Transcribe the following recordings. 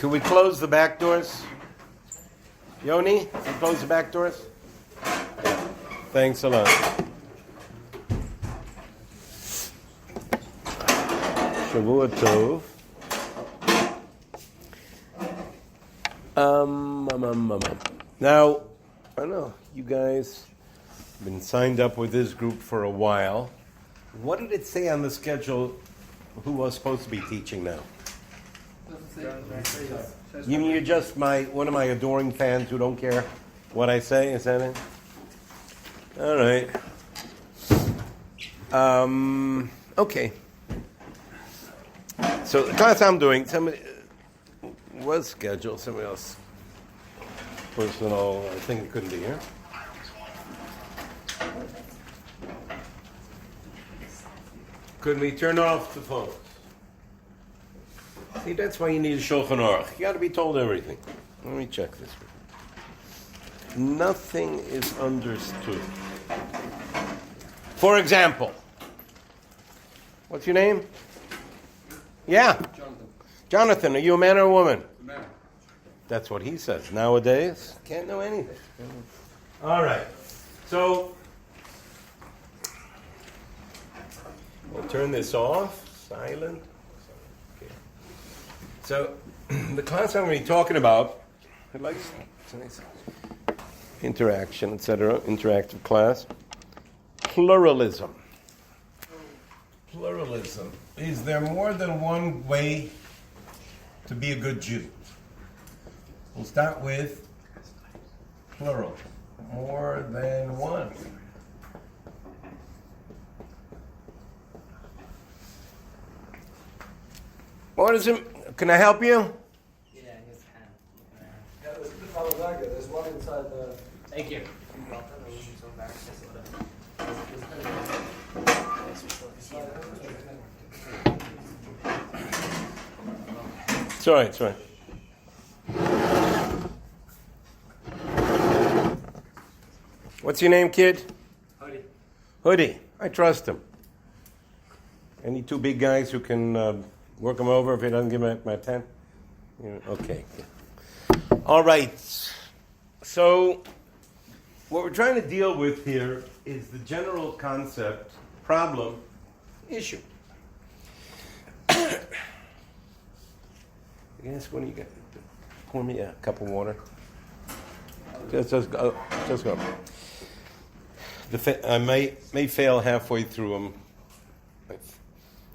Can we close the back doors? Yoni, can we close the back doors? Thanks a lot. Shavua Tov. Now, I don't know, you guys have been signed up with this group for a while. What did it say on the schedule who was supposed to be teaching now? You mean you're just one of my adoring fans who don't care what I say? Is that it? All right. Okay. So the class I'm doing, somebody was scheduled, somebody else. Personal, I think it couldn't be here. Could we turn off the phones? See, that's why you need a Shulchan Aruch. You got to be told everything. Let me check this. Nothing is understood. For example, what's your name? Yeah. Jonathan, are you a man or a woman? Man. That's what he says. Nowadays, can't know anything. All right. So, we'll turn this off. Silent. Okay. So, the class I'm going to be talking about, I'd like interaction, etc., interactive class. Pluralism. Pluralism. Is there more than one way to be a good Jew? We'll start with plural. More than one. What is it? Can I help you? Yeah, his hand. There's one inside the... Thank you. It's all right, it's all right. What's your name, kid? Hoodie. Hoodie. I trust him. Any two big guys who can work him over if he doesn't give me my pen? Yeah, okay. All right. So, what we're trying to deal with here is the general concept, problem, issue. Yes, what do you get? Pour me a cup of water. Just go. I may fail halfway through them.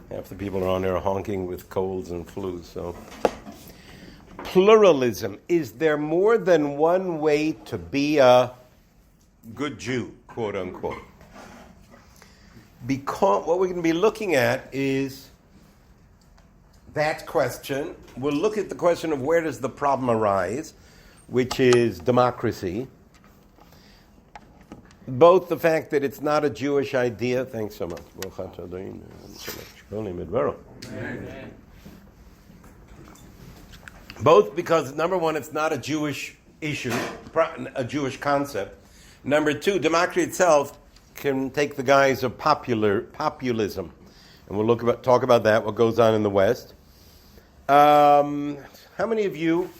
Half the people are on there honking with colds and flus. So, pluralism. Is there more than one way to be a good Jew, quote unquote? Because what we're going to be looking at is that question. We'll look at the question of where does the problem arise, which is democracy. Both the fact that it's not a Jewish idea. Thanks so much. Both because, number one, it's not a Jewish issue, a Jewish concept. Number two, democracy itself can take the guise of populism. And we'll talk about that, what goes on in the West. How many of you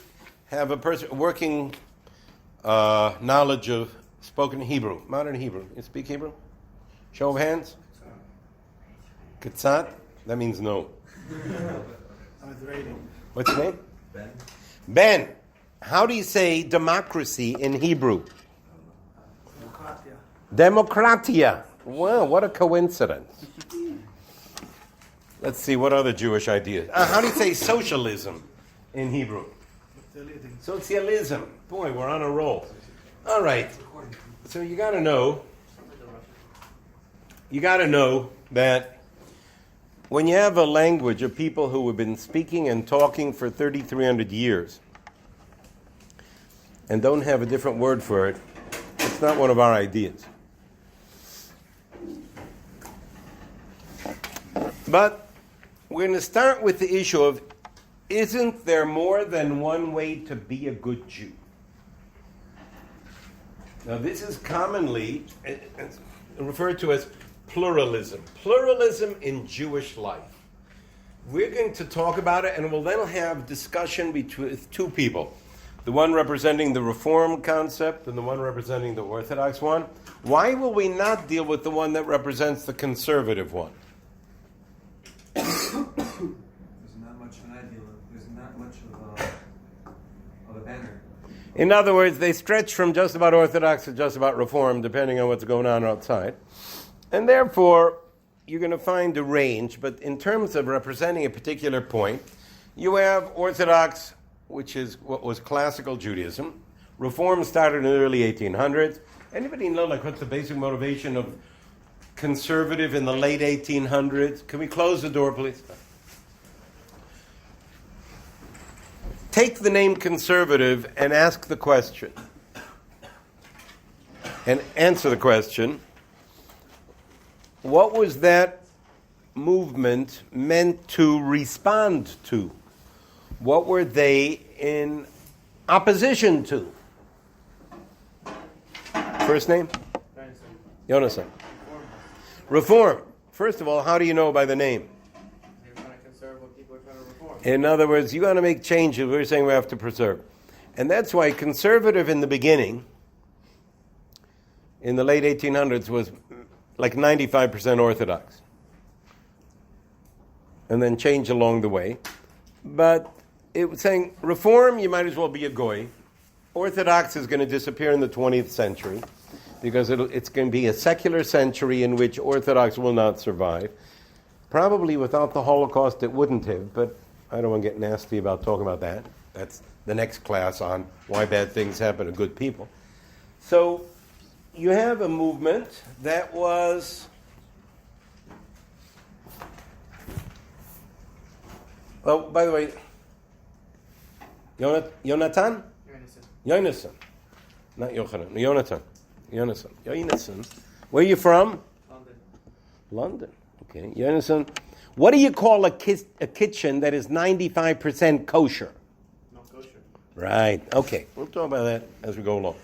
have a working knowledge of spoken Hebrew, modern Hebrew? You speak Hebrew? Show of hands? Katzat? That means no. What's your name? Ben. Ben. How do you say democracy in Hebrew? Demokratia. Wow, what a coincidence. Let's see, what other Jewish ideas? How do you say socialism in Hebrew? Socialism. Boy, we're on a roll. All right. So you got to know that when you have a language of people who have been speaking and talking for 3,300 years and don't have a different word for it, it's not one of our ideas. But we're going to start with the issue of, isn't there more than one way to be a good Jew? Now this is commonly referred to as pluralism. Pluralism in Jewish life. We're going to talk about it, and we'll then have discussion between two people. The one representing the Reform concept and the one representing the Orthodox one. Why will we not deal with the one that represents the conservative one? There's not much of an ideal. There's not much of a banner. In other words, they stretch from just about Orthodox to just about Reform, depending on what's going on outside. And therefore, you're going to find a range, but in terms of representing a particular point, you have Orthodox, which is what was classical Judaism. Reform started in the early 1800s. Anybody know what's the basic motivation of conservative in the late 1800s? Can we close the door, please? Take the name conservative and ask the question. And answer the question. What was that movement meant to respond to? What were they in opposition to? First name? Yonasan. Reform. First of all, how do you know by the name? They're trying to conserve what people are trying to reform. In other words, you got to make changes. We're saying we have to preserve. And that's why conservative in the beginning, in the late 1800s, was like 95% Orthodox. And then change along the way. But it was saying, Reform, you might as well be a goy. Orthodox is going to disappear in the 20th century because it's going to be a secular century in which Orthodox will not survive. Probably without the Holocaust it wouldn't have, but I don't want to get nasty about talking about that. That's the next class on why bad things happen to good people. So you have a movement that was oh, by the way, Yonatan? Yonasan. Not Yochanan. Yonasan. Where are you from? London. London. Okay. Yonasan. What do you call a kitchen that is 95% kosher? Not kosher. Right. Okay. We'll talk about that as we go along.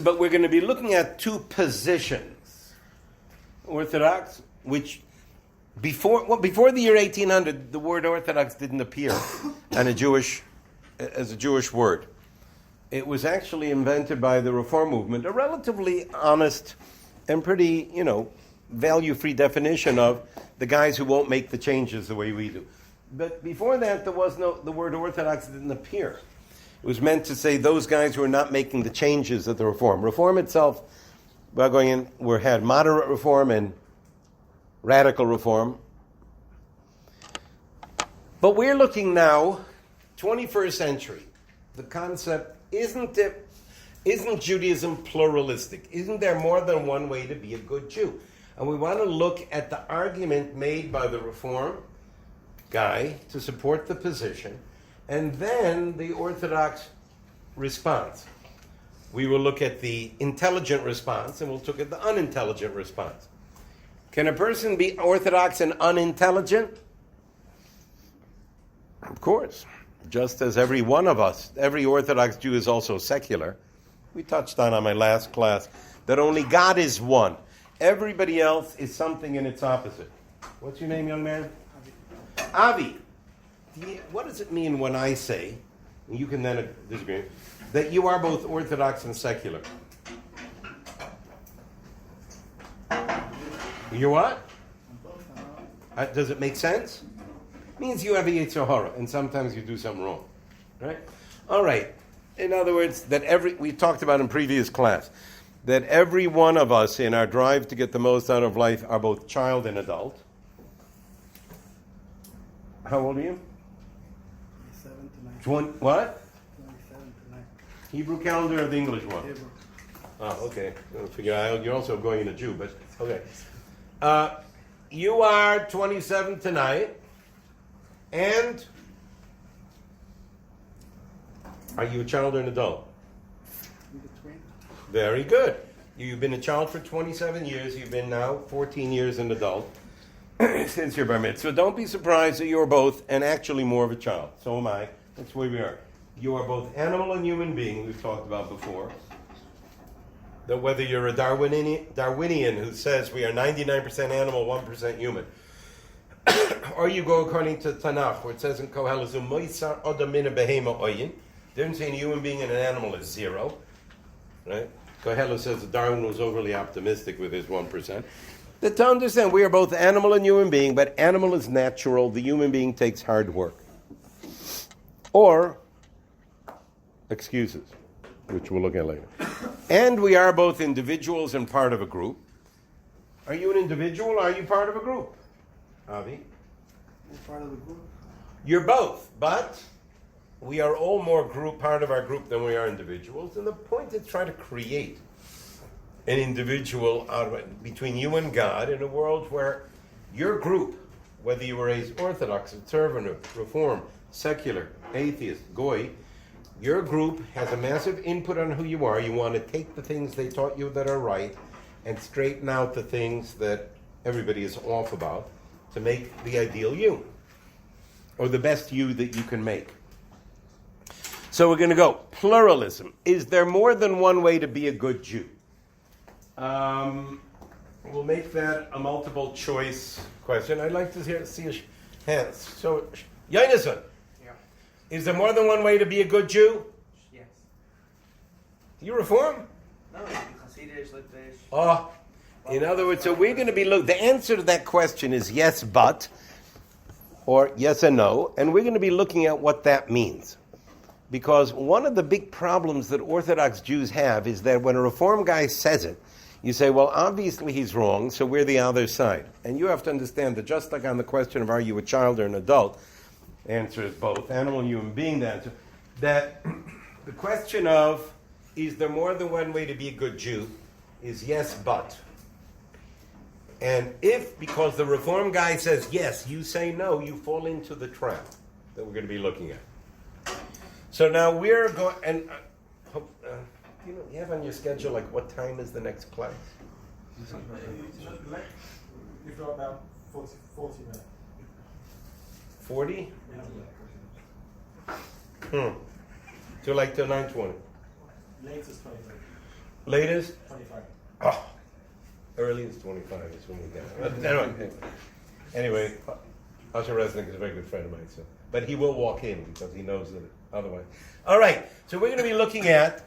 But we're going to be looking at two positions. Orthodox, which before the year 1800, the word Orthodox didn't appear as a Jewish word. It was actually invented by the Reform movement, a relatively honest and pretty, value-free definition of the guys who won't make the changes the way we do. But before that, the word Orthodox didn't appear. It was meant to say those guys who are not making the changes of the Reform. Reform itself, we had moderate Reform and radical Reform. But we're looking now, 21st century. The concept, isn't Judaism pluralistic? Isn't there more than one way to be a good Jew? And we want to look at the argument made by the Reform guy to support the position, and then the Orthodox response. We will look at the intelligent response, and we'll look at the unintelligent response. Can a person be Orthodox and unintelligent? Of course. Just as every one of us, every Orthodox Jew is also secular. We touched on my last class that only God is one. Everybody else is something in its opposite. What's your name, young man? Avi. What does it mean when I say, and you can then disagree, that you are both Orthodox and secular? You're what? Does it make sense? It means you have a Yetzer Hara, and sometimes you do something wrong. Right? All right. In other words, we talked about in previous class, that every one of us in our drive to get the most out of life are both child and adult. How old are you? 27 tonight. What? 27 tonight. Hebrew calendar or the English one? Hebrew. Oh, okay. I'll figure out. You're also going in a Jew, but okay. You are 27 tonight, and are you a child or an adult? In between. Very good. You've been a child for 27 years. You've been now 14 years an adult since your bar mitzvah. So don't be surprised that you're both, and actually more of a child. So am I. That's where we are. You are both animal and human being, we've talked about before. that whether you're a Darwinian who says we are 99% animal, 1% human, or you go according to Tanakh, where it says in Koheles, "Moisar Adam min behema oyin," the difference between a human being and an animal is 0. Right? Koheles says that Darwin was overly optimistic with his 1%. That to understand, we are both animal and human being, but animal is natural. The human being takes hard work. Or excuses, which we'll look at later. And we are both individuals and part of a group. Are you an individual or are you part of a group? Avi? You're part of the group. You're both, but we are all more part of our group than we are individuals. And the point is trying to create an individual out of it, between you and God, in a world where your group, whether you were raised Orthodox, conservative, Reform, secular, atheist, Goy, your group has a massive input on who you are. You want to take the things they taught you that are right and straighten out the things that everybody is off about to make the ideal you, or the best you that you can make. So we're going to go. Pluralism. Is there more than one way to be a good Jew? We'll make that a multiple choice question. I'd like to see a hands. So, Yonason, Yeah. is there more than one way to be a good Jew? Yes. Do you reform? No, Hasidish, Litvish. Oh, in other words, so we're going to be the answer to that question is yes, but, or yes and no, and we're going to be looking at what that means. Because one of the big problems that Orthodox Jews have is that when a Reform guy says it, you say, well, obviously he's wrong, so we're the other side. And you have to understand that just like on the question of are you a child or an adult, the answer is both, animal and human being, the answer, that the question of is there more than one way to be a good Jew is yes, but. And if, because the Reform guy says yes, you say no, you fall into the trap that we're going to be looking at. So now we're going, and you have on your schedule, like, what time is the next class? You've got about 40 minutes. 40? So like till 9:20. Latest 25. Latest? 25. Oh, earliest 25 is when we get it. Anyway, Asher Resnick is a very good friend of mine, so, but he will walk in because he knows that otherwise. All right, so we're going to be looking at,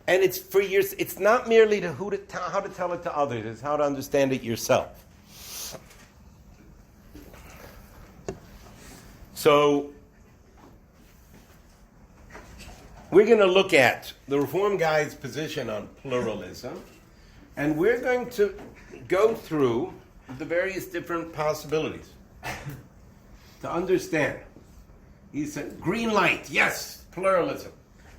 and it's for years. It's not merely how to tell it to others; it's how to understand it yourself. So we're going to look at the Reform guy's position on pluralism, and we're going to go through the various different possibilities to understand. He said, green light, yes, pluralism.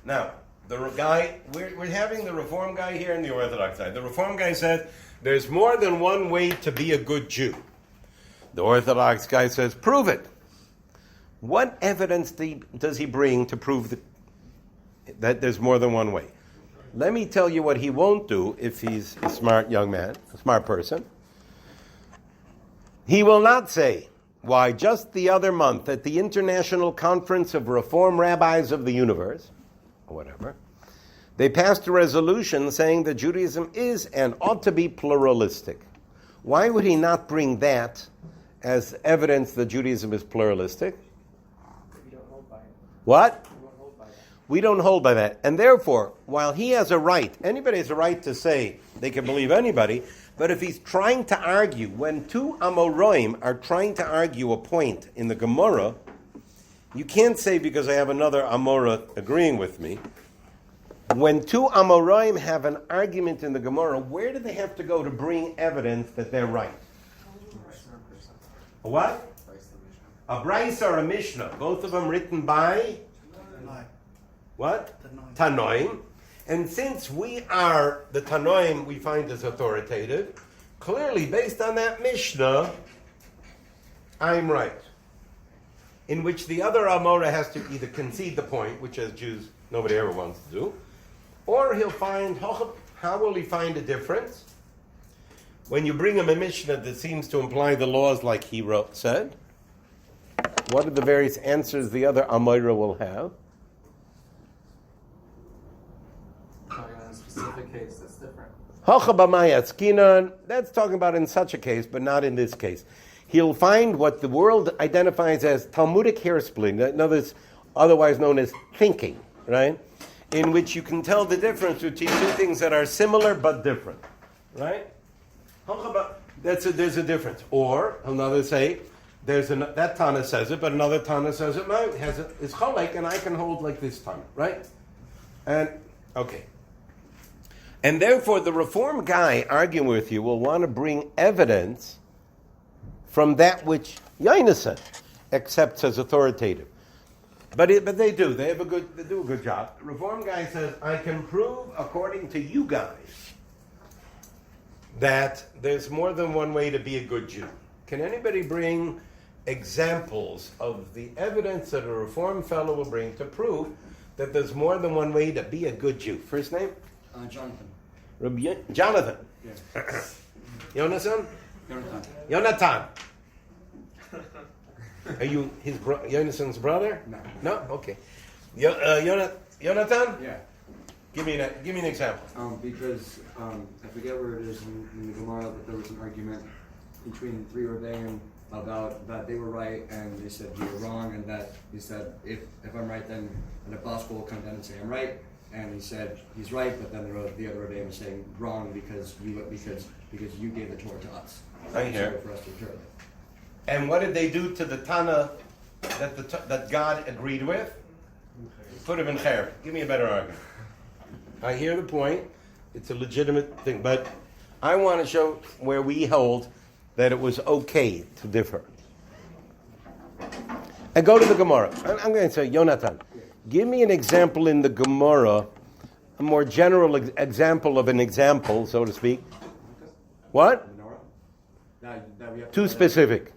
Now, the guy, we're having the Reform guy here and the Orthodox side. The Reform guy said, there's more than one way to be a good Jew. The Orthodox guy says, prove it. What evidence does he bring to prove that there's more than one way? Let me tell you what he won't do if he's a smart young man, a smart person. He will not say, why, just the other month at the International Conference of Reform Rabbis of the Universe, or whatever, they passed a resolution saying that Judaism is and ought to be pluralistic. Why would he not bring that as evidence that Judaism is pluralistic? We don't hold by it. What? We won't hold by that. We don't hold by that. And therefore, while he has a right, anybody has a right to say they can believe anybody, but if he's trying to argue, when two Amoraim are trying to argue a point in the Gemara, you can't say because I have another Amora agreeing with me. When two Amoraim have an argument in the Gemara, where do they have to go to bring evidence that they're right? A what? A Braisa or a Mishnah, both of them written by? Tanoim. What? Tanoim. And since we are the Tanoim we find as authoritative, clearly based on that Mishnah, I'm right. In which the other Amora has to either concede the point, which as Jews nobody ever wants to do, or he'll find, how will he find a difference? When you bring him a Mishnah that seems to imply the laws like he said, what are the various answers the other Amora will have? Probably on a specific specific case, that's different. Hocha b'maya skinan, that's talking about in such a case, but not in this case. He'll find what the world identifies as Talmudic hair splitting, in other words, otherwise known as thinking, right? In which you can tell the difference between two things that are similar but different, right? There's a difference. Or another say, that Tana says it, but another Tana says it. It's cholek, and I can hold like this Tana, right? And okay. And therefore, the Reform guy arguing with you will want to bring evidence from that which Yonasan accepts as authoritative. But they do. They do a good job. The Reform guy says, I can prove, according to you guys, that there's more than one way to be a good Jew. Can anybody bring examples of the evidence that a Reform fellow will bring to prove that there's more than one way to be a good Jew? First name? Jonathan. Jonathan. Yeah. Yonasan? Jonathan. Yonatan. Are you Yonasan's brother? No. No? Okay. Yonatan? Yeah. Give me an example. Because I forget where it is in the Gemara, but there was an argument between three Rebbeim about that they were right and they said you were wrong, and that he said if I'm right, then the gospel will come down and say I'm right, and he said he's right, but then the other Rebbeim is saying wrong because you gave the Torah to us. I hear. So for us to turn it. And what did they do to the Tana that God agreed with? Put him in cher. Give me a better argument. I hear the point. It's a legitimate thing. But I want to show where we hold that it was okay to differ. And go to the Gemara. I'm going to say, Yonatan, give me an example in the Gemara, a more general example of an example, so to speak. What? Too specific.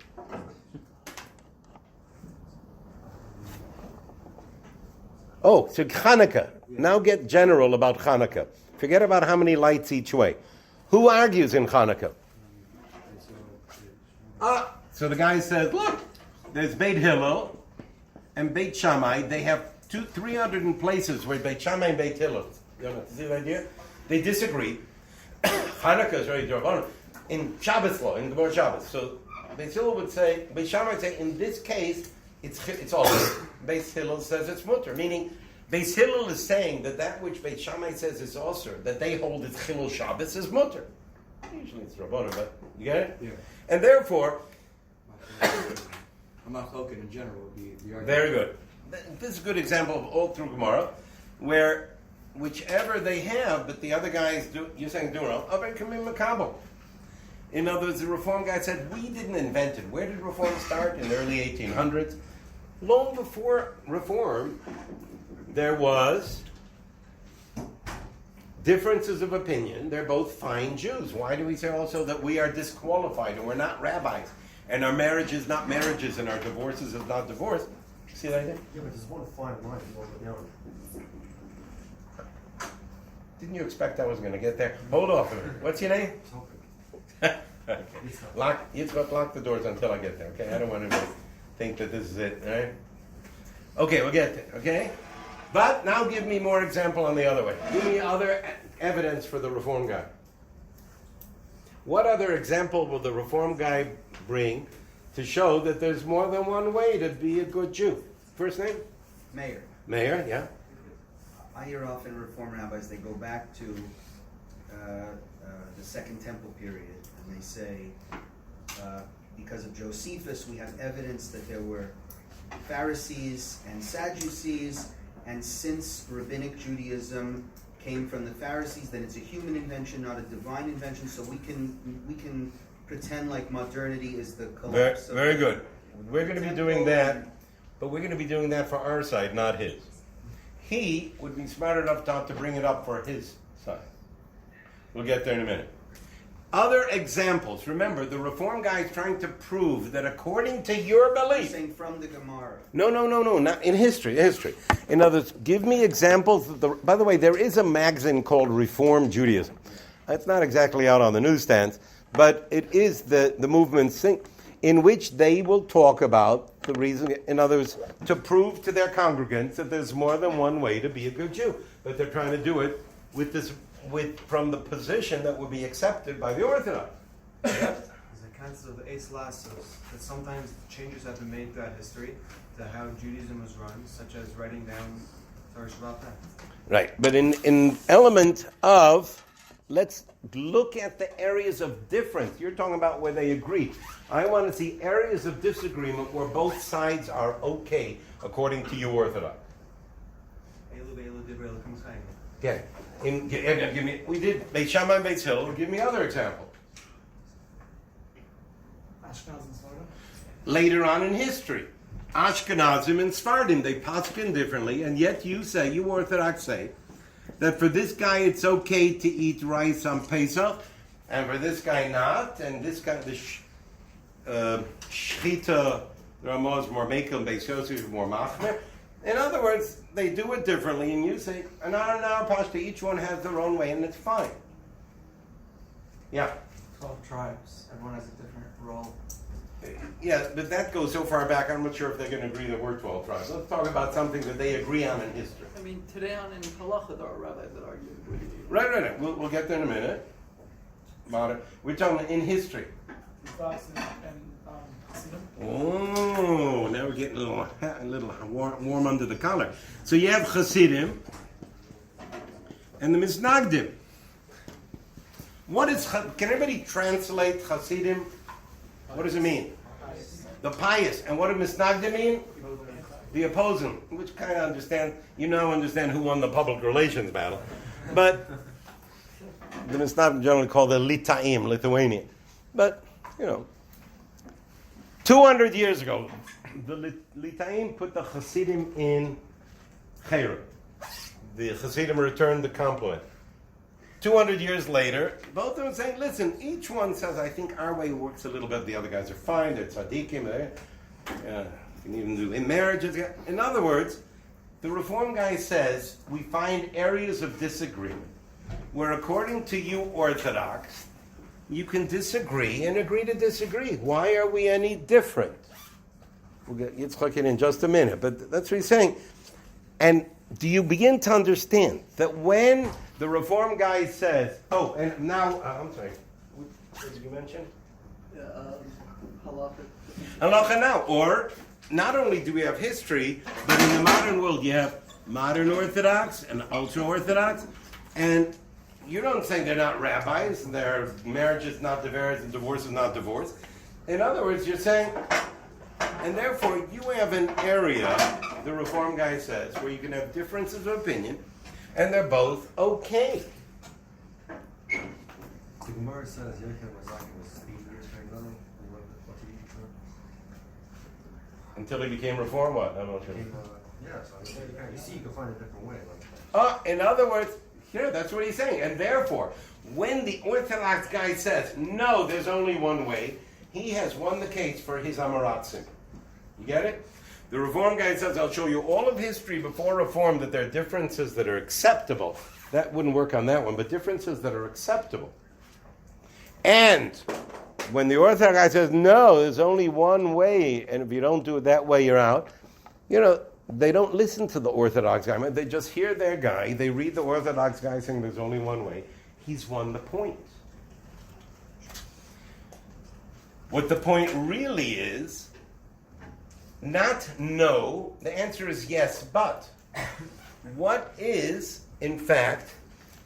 Oh, so Hanukkah. Now get general about Hanukkah. Forget about how many lights each way. Who argues in Hanukkah? So the guy says, look, there's Beit Hillel and Beit Shammai. They have 300 places where Beit Shammai and Beit Hillel. You see the idea? They disagree. Hanukkah is very Drabanan. In Shabbos law, in Gemara Shabbos. So Beit Hillel would say, Beit Shammai would say, in this case, it's all Beit Hillel says it's mutter, meaning Beit Hillel is saying that which Beit Shammai says is also, that they hold is Chilul Shabbos is mutter. Usually it's Rabbanon, but you get it? Yeah. And therefore, I'm not talking in general would be the argument. very good. This is a good example of all through Gemara, where whichever they have, but the other guys do, you're saying do wrong, oh, but come in Makabel. In other words, the Reform guy said, we didn't invent it. Where did Reform start? In the early 1800s. Long before Reform, there was differences of opinion. They're both fine Jews. Why do we say also that we are disqualified and we're not rabbis? And our marriage is not marriages and our divorces is not divorce. See that idea? Yeah, but there's one fine line. Didn't you expect I was going to get there? Hold off a minute. What's your name? Okay. Lock the doors until I get there, okay? I don't want to think that this is it, right? Okay, we'll get there, okay? But now give me more example on the other way. Give me other evidence for the Reform guy. What other example will the Reform guy bring to show that there's more than one way to be a good Jew? First name? Mayor. Mayor, yeah. I hear often Reform rabbis, they go back to the Second Temple period, and they say, because of Josephus, we have evidence that there were Pharisees and Sadducees, and since Rabbinic Judaism came from the Pharisees, then it's a human invention, not a divine invention, so we can pretend like modernity is the collapse. Very good. We're going to be doing that, but we're going to be doing that for our side, not his. He would be smart enough not to bring it up for his side. We'll get there in a minute. Other examples. Remember, the Reform guy is trying to prove that according to your belief... Saying from the Gemara. No, not in history. In other words, give me examples. By the way, there is a magazine called Reform Judaism. It's not exactly out on the newsstands, but it is the movement's thing, in which they will talk about the reason, in other words, to prove to their congregants that there's more than one way to be a good Jew. But they're trying to do it with this from the position that would be accepted by the Orthodox. There's a concept of eis lasos, that sometimes changes have been made throughout history to how Judaism was run, such as writing down Torah Shabbat. Right, but in element of, let's look at the areas of difference. You're talking about where they agree. I want to see areas of disagreement where both sides are okay, according to you Orthodox. Elu ve'elu divrei Elokim chayim. Okay. Give me. We did Beit Shammai and Beit Hillel. Give me other example. Ashkenaz and Sfardim. Later on in history, Ashkenazim and Sfardim, they paskin differently, and yet you Orthodox say, that for this guy it's okay to eat rice on Pesach, and for this guy not, and this guy, the Shchita, the Ramah is more Mekel, and Beis Yosef is more Machmer. In other words, they do it differently, and you say, no, Pashta, each one has their own way, and it's fine. Yeah. 12 tribes. Everyone has a different role. Yeah, but that goes so far back, I'm not sure if they're going to agree that we're 12 tribes. Let's talk about something that they agree on in history. I mean, today on in Halacha, there are rabbis that argue with you. Right. We'll get there in a minute. We're talking in history. Orthodox and Hasidim. Oh, now we're getting a little warm under the collar. So you have Hasidim and the Misnagdim. Can everybody translate Hasidim? What does it mean? The pious. And what does Misnagdim mean? The opposing. Which kind of understand who won the public relations battle. But the Misnagdim generally called the Litaim, Lithuanian. But, 200 years ago, the Litaim put the Hasidim in Kiruv. The Hasidim returned the compliment. 200 years later, both of them saying, listen, each one says, I think our way works a little bit. The other guys are fine. They're tzaddikim. You can even do in marriages. In other words, the Reform guy says, we find areas of disagreement where, according to you Orthodox, you can disagree and agree to disagree. Why are we any different? We'll get Yitzchak in just a minute, but that's what he's saying. And do you begin to understand that when the Reform guy says, and now, I'm sorry, what did you mention? Halacha. Halacha now. Or, not only do we have history, but in the modern world you have modern Orthodox and ultra-Orthodox, and you don't say they're not rabbis, their marriage is not divorce, and divorce is not divorce. In other words, you're saying, and therefore you have an area, the Reform guy says, where you can have differences of opinion, and they're both okay. The Gemara says Yochanan was 8 years pregnant. Until he became Reform, what? I'm not sure. So you see, you can find a different way. In other words, here, that's what he's saying. And therefore, when the Orthodox guy says, no, there's only one way, he has won the case for his Amaratzim. You get it? The Reform guy says, I'll show you all of history before Reform that there are differences that are acceptable. That wouldn't work on that one, but differences that are acceptable. And when the Orthodox guy says, no, there's only one way, and if you don't do it that way, you're out, they don't listen to the Orthodox guy. They just hear their guy. They read the Orthodox guy saying there's only one way. He's won the point. What the point really is, not no. The answer is yes, but. What is, in fact,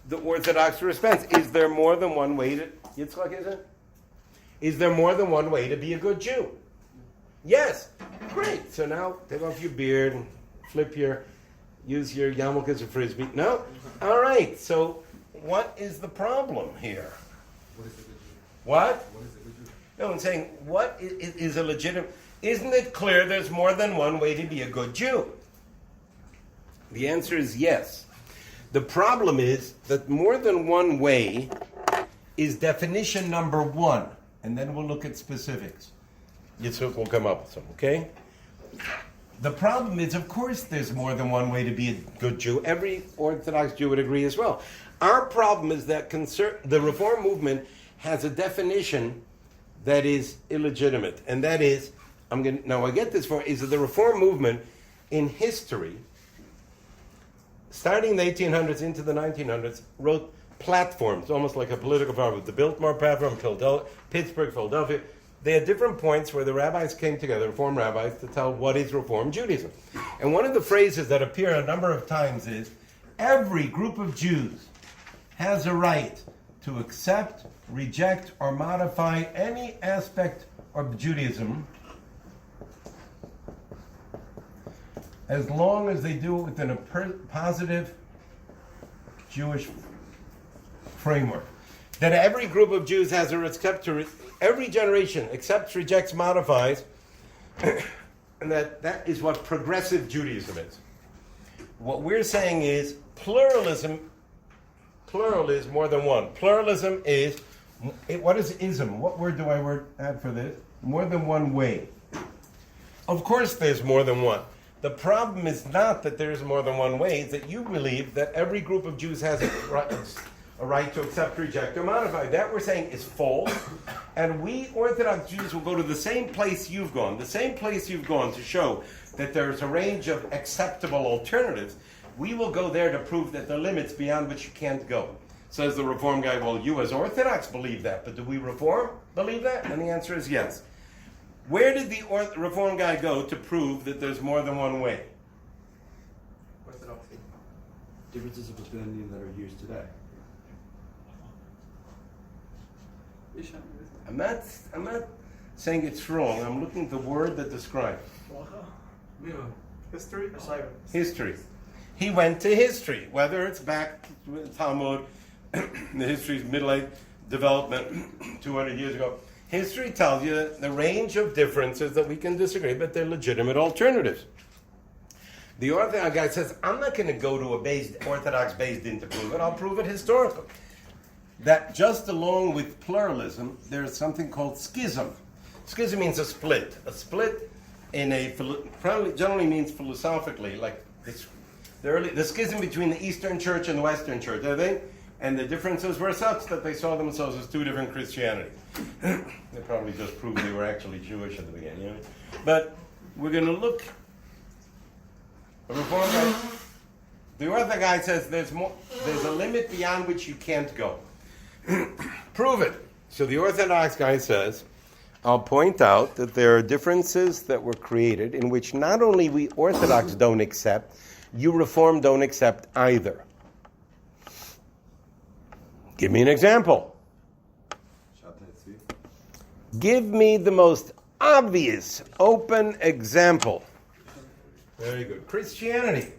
the Orthodox response? Is there more than one way to... Yitzchak, is it? Is there more than one way to be a good Jew? Yes. Great. So now take off your beard and use your yarmulke as a frisbee. No? All right. So what is the problem here? What is a good Jew? What? What is a good Jew? No, I'm saying what is a legitimate... Isn't it clear there's more than one way to be a good Jew? The answer is yes. The problem is that more than one way is definition number one. And then we'll look at specifics. Yitzhak will come up with some, okay? The problem is, of course, there's more than one way to be a good Jew. Every Orthodox Jew would agree as well. Our problem is that the Reform movement has a definition that is illegitimate. And that is, I get this for, is that the Reform movement in history, starting in the 1800s into the 1900s, wrote platforms, almost like a political problem. The Biltmore platform, Pittsburgh, Philadelphia. They had different points where the rabbis came together, Reform rabbis, to tell what is Reform Judaism. And one of the phrases that appear a number of times is, every group of Jews has a right to accept, reject, or modify any aspect of Judaism as long as they do it within a positive Jewish framework. That every group of Jews has a respect to every generation accepts, rejects, modifies, and that is what progressive Judaism is. What we're saying is plural is more than one. Pluralism is, what is ism? What word do I add for this? More than one way. Of course there's more than one. The problem is not that there's more than one way, it's that you believe that every group of Jews has a right to accept, reject, or modify. That we're saying is false, and we Orthodox Jews will go to the same place you've gone, to show that there's a range of acceptable alternatives. We will go there to prove that there are limits beyond which you can't go. Says the Reform guy, well, you as Orthodox believe that, but do we Reform believe that? And the answer is yes. Where did the Reform guy go to prove that there's more than one way? Orthodoxy. Differences of opinion that are used today. I'm not saying it's wrong. I'm looking at the word that describes History? history. He went to history, whether it's back to Talmud, the history's Middle Age development 200 years ago. History tells you the range of differences that we can disagree, but they're legitimate alternatives. The Orthodox guy says, I'm not going to go to a Orthodox Beis Din to prove it. I'll prove it historically. That just along with pluralism, there's something called schism. Schism means a split. A split generally means philosophically, like the schism between the Eastern Church and the Western Church, are they? And the differences were such that they saw themselves as two different Christianities. They probably just proved they were actually Jewish at the beginning. You know? But we're going to look. The Orthodox guy says there's a limit beyond which you can't go. Prove it. So the Orthodox guy says, I'll point out that there are differences that were created in which not only we Orthodox don't accept, you Reform don't accept either. Give me an example. Give me the most obvious, open example. Very good. Christianity.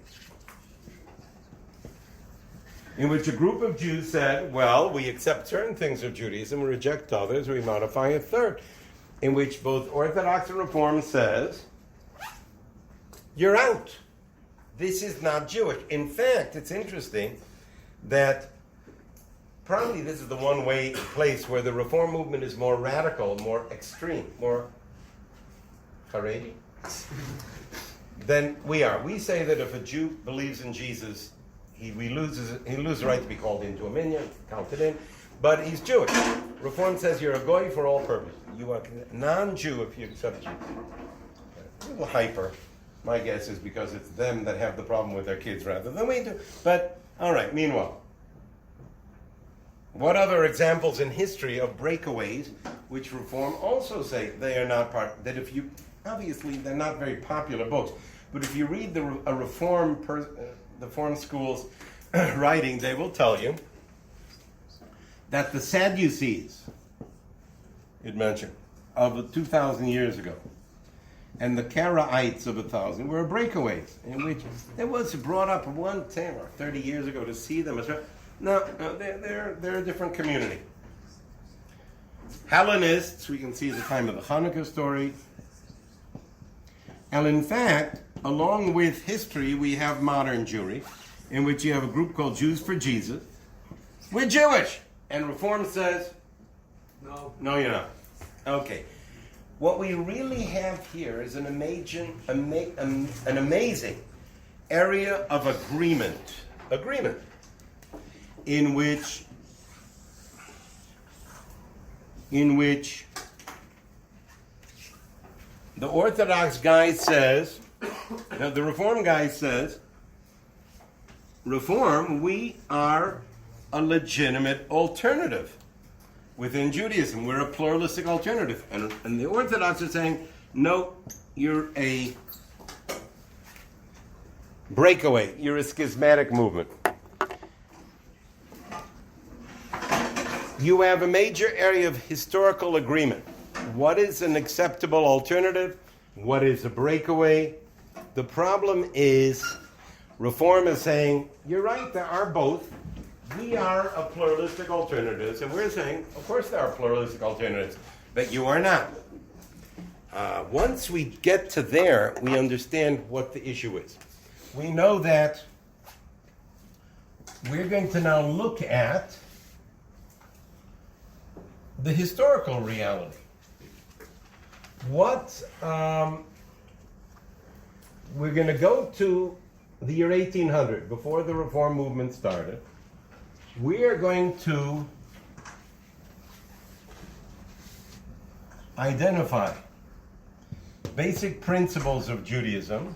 In which a group of Jews said, well, we accept certain things of Judaism, we reject others, we modify a third. In which both Orthodox and Reform says, you're out. This is not Jewish. In fact, it's interesting that probably this is the one place where the Reform movement is more radical, more extreme, more Haredi than we are. We say that if a Jew believes in Jesus, he loses the right to be called into a minyan, counted in, but he's Jewish. Reform says you're a goy for all purposes. You are non-Jew if you accept Jesus. A little hyper. My guess is because it's them that have the problem with their kids rather than we do. But, all right, meanwhile, what other examples in history of breakaways which Reform also say they are not part, that if you, obviously they're not very popular books, but if you read the Reform schools writing, they will tell you that the Sadducees, it mentioned, of 2,000 years ago, and the Karaites of 1,000 were breakaways, in which there was brought up 10 or 30 years ago to see them as well. No, they're a different community. Hellenists, we can see the time of the Hanukkah story. And in fact, along with history, we have modern Jewry, in which you have a group called Jews for Jesus. We're Jewish! And Reform says, no, you're not. Okay. What we really have here is an amazing area of agreement, in which the Orthodox guy says, the Reform guy says, Reform, we are a legitimate alternative within Judaism. We're a pluralistic alternative. And the Orthodox are saying, no, you're a breakaway. You're a schismatic movement. You have a major area of historical agreement. What is an acceptable alternative? What is a breakaway? The problem is, Reform is saying, you're right, there are both. We are a pluralistic alternatives, and we're saying, of course there are pluralistic alternatives, but you are not. Once we get to there, we understand what the issue is. We know that we're going to now look at the historical reality. What we're going to go to the year 1800, before the Reform movement started. We are going to identify basic principles of Judaism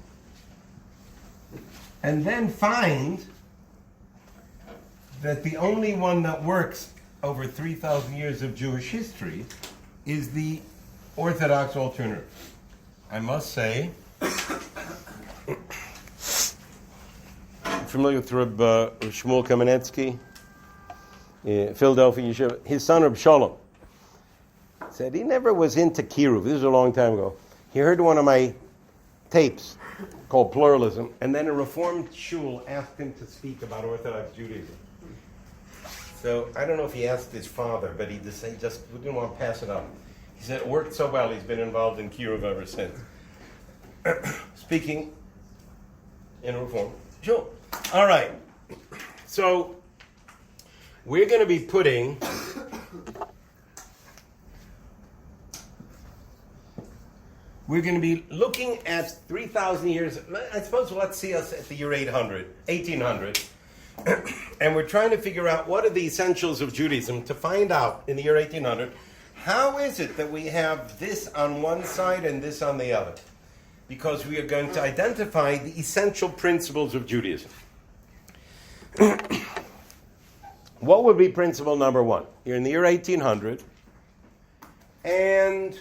and then find that the only one that works over 3,000 years of Jewish history is the Orthodox alternative. I must say, I'm familiar with Reb Shmuel Kamenetsky, Philadelphia Yeshiva. His son Reb Shalom said he never was into Kiruv. This was a long time ago. He heard one of my tapes called Pluralism, and then a Reformed shul asked him to speak about Orthodox Judaism. So I don't know if he asked his father, but he just didn't want to pass it on. He said it worked so well, he's been involved in Kiruv ever since. Speaking in Reform. Sure. All right. So we're going to be putting we're going to be looking at 3,000 years. I suppose let's see us at the year 1800. And we're trying to figure out what are the essentials of Judaism to find out in the year 1800, how is it that we have this on one side and this on the other? Because we are going to identify the essential principles of Judaism. What would be principle number one? You're in the year 1800, and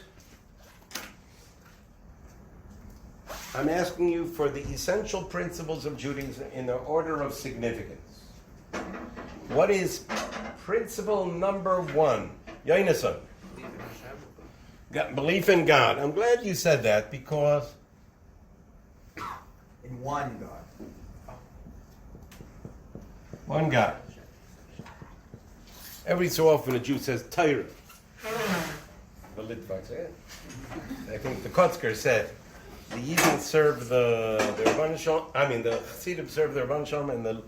I'm asking you for the essential principles of Judaism in the order of significance. What is principle number one? Yonason. Belief in God. I'm glad you said that because In one God. one God. Every so often a Jew says Torah. The Litvaks, I think the Kotzker said the Yidden serve the Rabban Shalom. I mean the Chassidim serve the Rabban Shalom, and the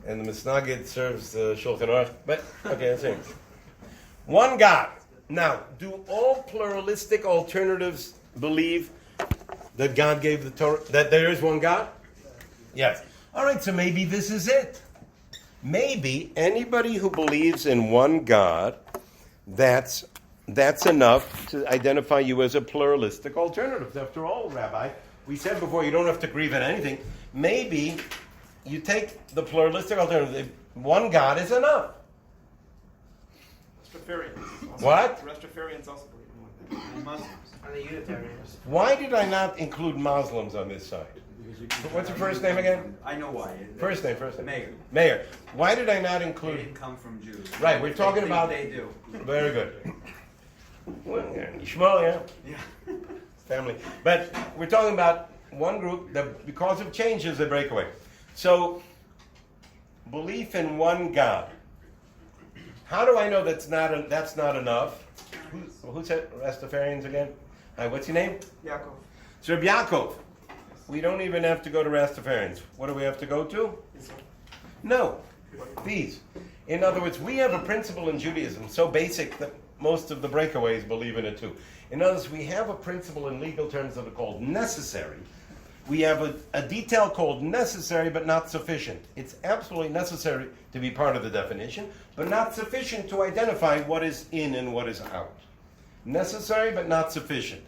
Misnagid serves the Shulchan Aruch. But okay, that's it. One God. Now, do all pluralistic alternatives believe that God gave the Torah, that there is one God? Yes. All right, so maybe this is it. Maybe anybody who believes in one God, that's enough to identify you as a pluralistic alternative. After all, Rabbi, we said before you don't have to grieve at anything. Maybe you take the pluralistic alternative. One God is enough. Rastafarians. What? Rastafarians also believe in one. And Muslims. And the Unitarians. Why did I not include Muslims on this side? What's your first name again? I know why. First name. Mayor. Mayor. Why did I not They include... didn't come from Jews. Right, we're talking about... They do. Very good. Well, yeah, Yishmael, yeah. Yeah. Family. But we're talking about one group that, because of change, is a breakaway. So, belief in one God. How do I know that's not enough? Who said Rastafarians again? Hi, what's your name? Yaakov. So, Reb Yaakov. We don't even have to go to Rastafarians. What do we have to go to? No. These. In other words, we have a principle in Judaism so basic that most of the breakaways believe in it too. In other words, we have a principle in legal terms that are called necessary. We have a detail called necessary but not sufficient. It's absolutely necessary to be part of the definition, but not sufficient to identify what is in and what is out. Necessary but not sufficient.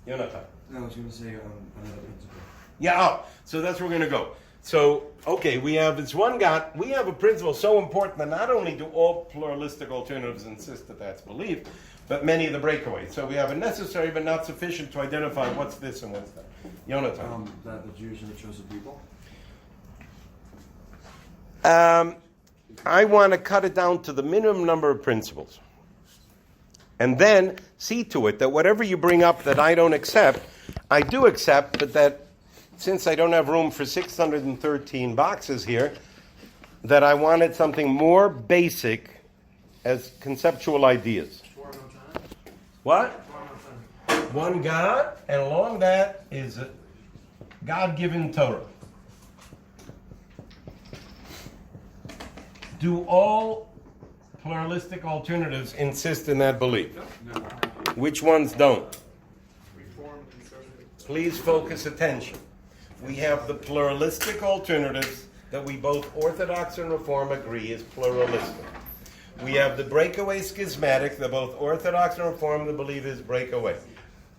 Jonathan. No, I was going to say another principle. Yeah, so that's where we're going to go. So, okay, we have this one God. We have a principle so important that not only do all pluralistic alternatives insist that that's belief, but many of the breakaways. So we have a necessary but not sufficient to identify what's this and what's that. Yonatan. That the Jews are the chosen people. I want to cut it down to the minimum number of principles. And then see to it that whatever you bring up that I don't accept, I do accept, but that since I don't have room for 613 boxes here, that I wanted something more basic as conceptual ideas. What? One God, and along that is a God-given Torah. Do all pluralistic alternatives insist in that belief? No. Which ones don't? Reform, conservative. Please focus attention. We have the pluralistic alternatives that we both Orthodox and Reform agree is pluralistic. We have the breakaway schismatic that both Orthodox and Reform believe is breakaway.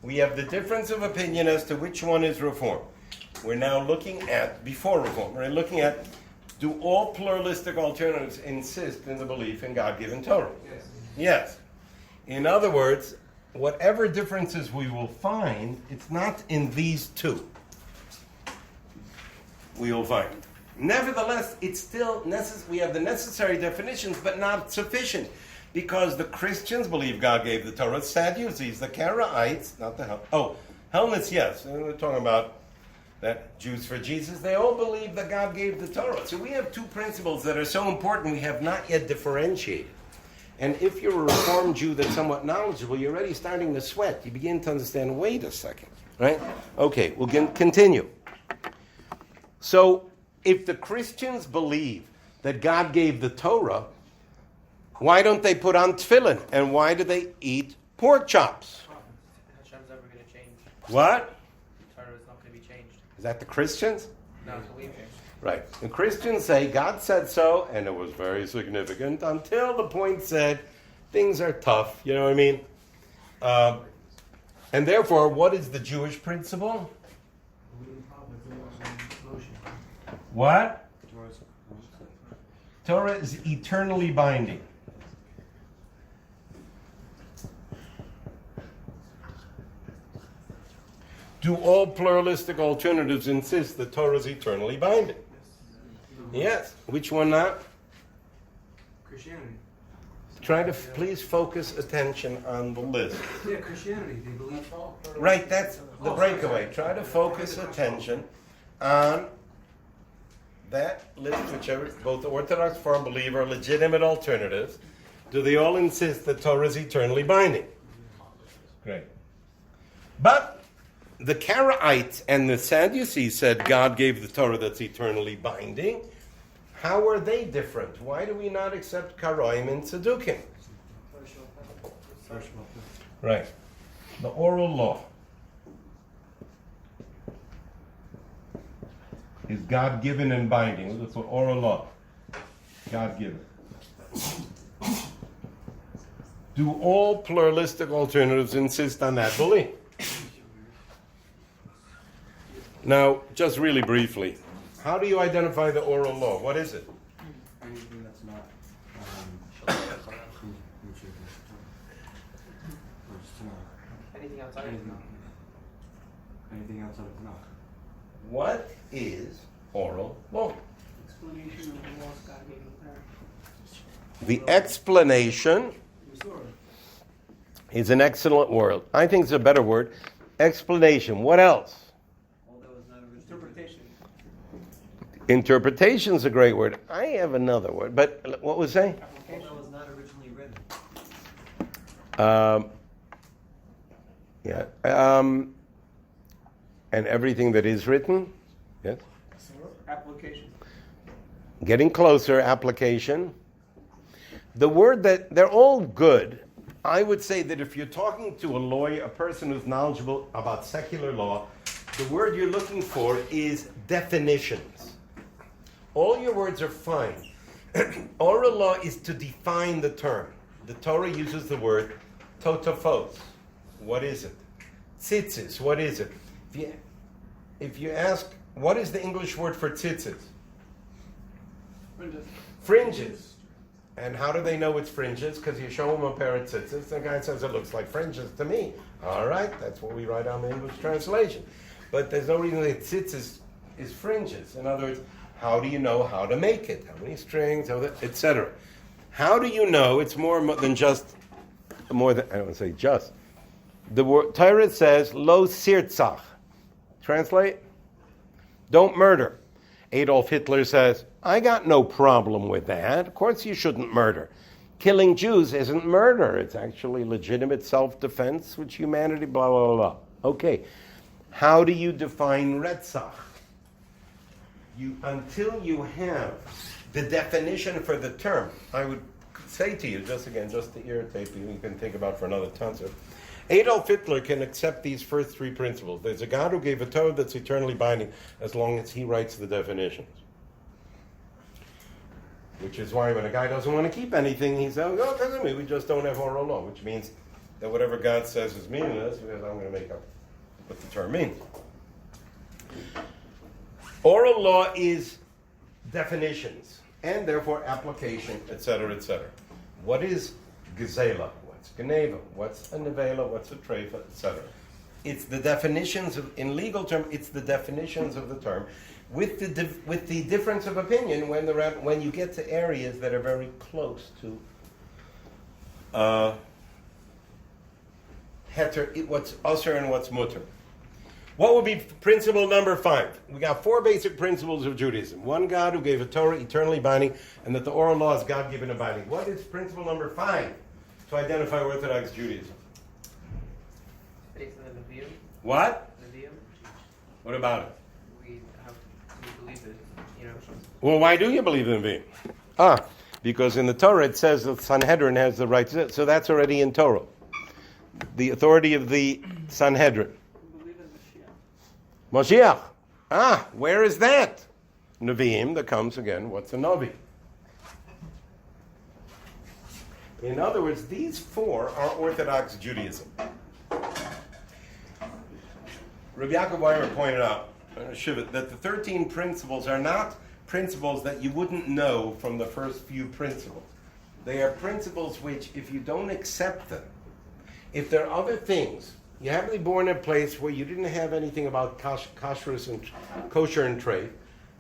We have the difference of opinion as to which one is Reform. We're now looking at, before Reform, we're looking at, do all pluralistic alternatives insist in the belief in God-given Torah? Yes. Yes. In other words, whatever differences we will find, it's not in these two. We will find. Nevertheless, it's still we have the necessary definitions, but not sufficient, because the Christians believe God gave the Torah. Sadducees, the Karaites, not the Hellenists, yes. And we're talking about that Jews for Jesus. They all believe that God gave the Torah. So we have two principles that are so important we have not yet differentiated. And if you're a Reformed Jew that's somewhat knowledgeable, you're already starting to sweat. You begin to understand, wait a second, right? Okay, we'll continue. So, if the Christians believe that God gave the Torah, why don't they put on tefillin? And why do they eat pork chops? Hashem's never going to change. What? Torah is not going to be changed. Is that the Christians? No, believe me. Right. The Christians say God said so, and it was very significant until the point said things are tough. You know what I mean? And therefore, what is the Jewish principle? What? Torah is eternally binding. Do all pluralistic alternatives insist that Torah is eternally binding? Yes. Which one not? Christianity. Try to please focus attention on the list. Yeah, Christianity. They believe. Right, that's the breakaway. Try to focus attention on that list, whichever both the Orthodox and Reform believe are legitimate alternatives. Do they all insist that Torah is eternally binding? Great. But the Karaites and the Sadducees said God gave the Torah that's eternally binding. How are they different? Why do we not accept Karaim and Tzedukim? Right. The oral law is God-given and binding. That's what oral law. God-given. Do all pluralistic alternatives insist on that belief? Now, just really briefly, how do you identify the oral law? What is it? Anything that's not. Anything outside of Anything, anything outside of Tanakh. What is oral law? Explanation of the laws God gave the parents. The explanation is an excellent word. I think it's a better word. Explanation. What else? All that was not originally interpretation. Interpretation is a great word. I have another word, but what was saying? All that was not originally written. And everything that is written? Yes. Application. Getting closer, application. The word that, they're all good. I would say that if you're talking to a lawyer, a person who's knowledgeable about secular law, the word you're looking for is definitions. All your words are fine. Oral law is to define the term. The Torah uses the word totafos. What is it? Tzitzis, what is it? If you ask What is the English word for tzitzis? Fringes. Fringes. And how do they know it's fringes? Because you show them a pair of tzitzis, the guy says it looks like fringes to me. All right, that's what we write on the English translation. But there's no reason that tzitzis is fringes. In other words, how do you know how to make it? How many strings, etc. How do you know it's more than just, I don't want to say just. The word Torah says, lo sirtzach. Translate? Don't murder. Adolf Hitler says, I got no problem with that. Of course you shouldn't murder. Killing Jews isn't murder. It's actually legitimate self-defense, which humanity, blah, blah, blah. Okay. How do you define retzach? Until you have the definition for the term, I would say to you, just to irritate you, you can think about for another tonsur. Adolf Hitler can accept these first three principles. There's a God who gave a Torah that's eternally binding as long as he writes the definitions. Which is why when a guy doesn't want to keep anything, he says, oh, doesn't mean we just don't have oral law, which means that whatever God says is meaningless, because I'm going to make up what the term means. Oral law is definitions, and therefore application, etc., etc. What is gezela? What's geneva? What's a nevela? What's a treifa? Etc. It's the definitions in legal term. It's the definitions of the term, with the difference of opinion when you get to areas that are very close to what's usher and what's mutter. What would be principle number 5? We got 4 basic principles of Judaism. One God who gave a Torah eternally binding, and that the oral law is God-given and binding. What is principle number 5 to identify Orthodox Judaism? Based on the Nevi'im. What? Nevi'im. What about it? We believe it, Well, why do you believe in Nevi'im? Because in the Torah it says that Sanhedrin has the right to, so that's already in Torah. The authority of the Sanhedrin. We believe in Mashiach. Mashiach. Where is that? Nevi'im, that comes again, what's a Navi? In other words, these 4 are Orthodox Judaism. Rabbi Yaakov Weimer pointed out that the 13 principles are not principles that you wouldn't know from the first few principles. They are principles which, if you don't accept them, if there are other things, you happen to be born in a place where you didn't have anything about kashrus and kosher and trade,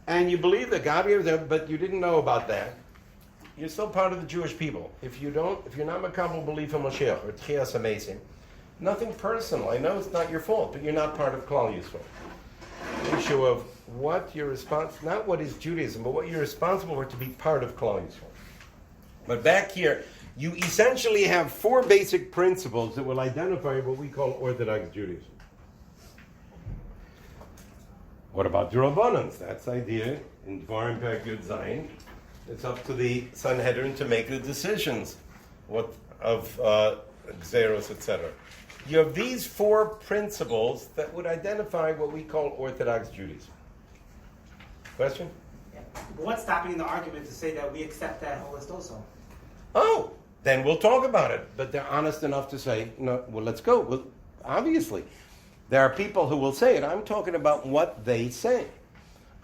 and you believe that God gave them, but you didn't know about that, you're still part of the Jewish people. If you're not makabel belief in Mashiach or Tchias HaMesim, nothing personal. I know it's not your fault, but you're not part of Klal Yisrael. The issue of what you're responsible, not what is Judaism, but what you're responsible for to be part of Klal Yisrael. But back here, you essentially have 4 basic principles that will identify what we call Orthodox Judaism. What about the Rabbanans? That's the idea in Dvarim Perek Yud Zayin. It's up to the Sanhedrin to make the decisions of Xeros, etc. You have these 4 principles that would identify what we call Orthodox Judaism. Question? Yeah. But what's stopping the argument to say that we accept that whole list also? Oh, then we'll talk about it. But they're honest enough to say, no, well, let's go. Well, obviously, there are people who will say it. I'm talking about what they say.